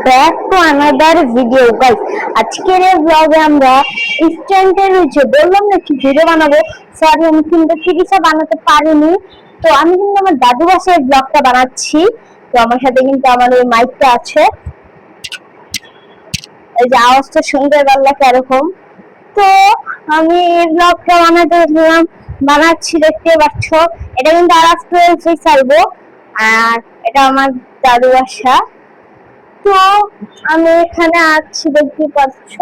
Back to another video guys. আজকের এই ব্লগে আমরা ইনস্ট্যান্টের হচ্ছে বললাম না কি ভিডিও বানাবো। সরি আমি কিন্তু চিকিৎসা বানাতে পারিনি, তো আমি কিন্তু আমার দাদু বাসায় ব্লগটা বানাচ্ছি। তো আমার সাথে কিন্তু আমার ওই মাইকটা আছে, এই যে আওয়াজটা শুনতে পারলে কিরকম। তো আমি এই ব্লগটা বানাচ্ছি, দেখতে পাচ্ছ। এটা কিন্তু আর ছাড়বো, আর এটা আমার দাদু বাসা। তো আমি এখানে আছি, দেখতে পাচ্ছ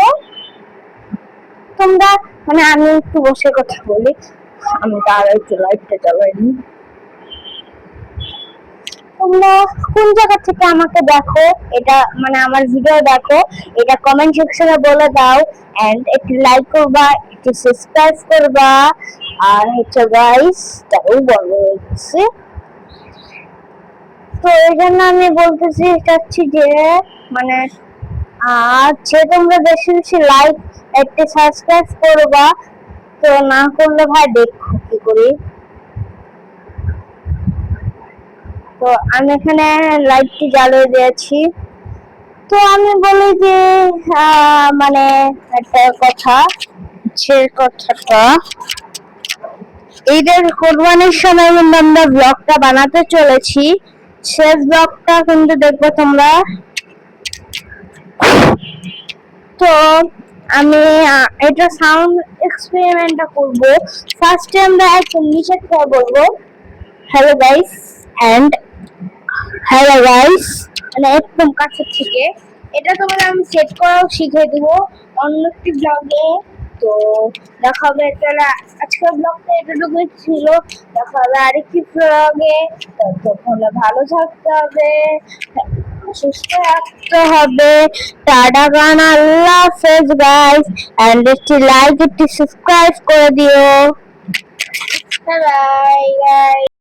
তোমরা। মানে আমি একটু বসে কথা বলি, আমি তার একটু লাইটটা জ্বালাইনি। তোমরা কোন জায়গা থেকে আমাকে দেখো, এটা মানে আমার ভিডিও দেখো, এটা কমেন্ট সেকশনে বলে দাও। এন্ড একটু লাইক করবা, একটু সাবস্ক্রাইব করবা। আর হচ্ছে গাইস তাও বলো হচ্ছে, তো এই জন্য আমি বলতেছি চাচ্ছি যে মানে যে তোমরা বেশি বেশি লাইক একটা সাবস্ক্রাইব করবা। তো না করলে ভাই দেখো কি করি। তো আমি এখানে লাইটটি জ্বালিয়ে দিয়েছি। তো আমি বলি যে মানে একটা কথা, যে কথাটা ঈদের কোরবানির সময় কিন্তু আমরা ব্লগটা বানাতে চলেছি। শেষ ব্লগটা কিন্তু দেখবো তোমরা। তো আমি এটা সাউন্ড এক্সপেরিমেন্টটা করব। ফার্স্টে আমরা একদম নিচে থেকে বলবো hello guys, and hello guys মানে একদম কাছে থেকে। এটা তোমাদের আমি সেট করাও শিখিয়ে দিব অন্য একটি ব্লগে। তো দেখা হবে, তাহলে আজকের ব্লগটা এতটুকুই ছিল। দেখা হবে আরেকটি ব্লগে। ততক্ষণ ভালো থাকতে হবে, সুস্থ রাখতে হবে। টাটা গান, আল্লাহ হাফেজ গাইস। এন্ড একটি লাইক একটি সাবস্ক্রাইব করে দিও। Bye bye.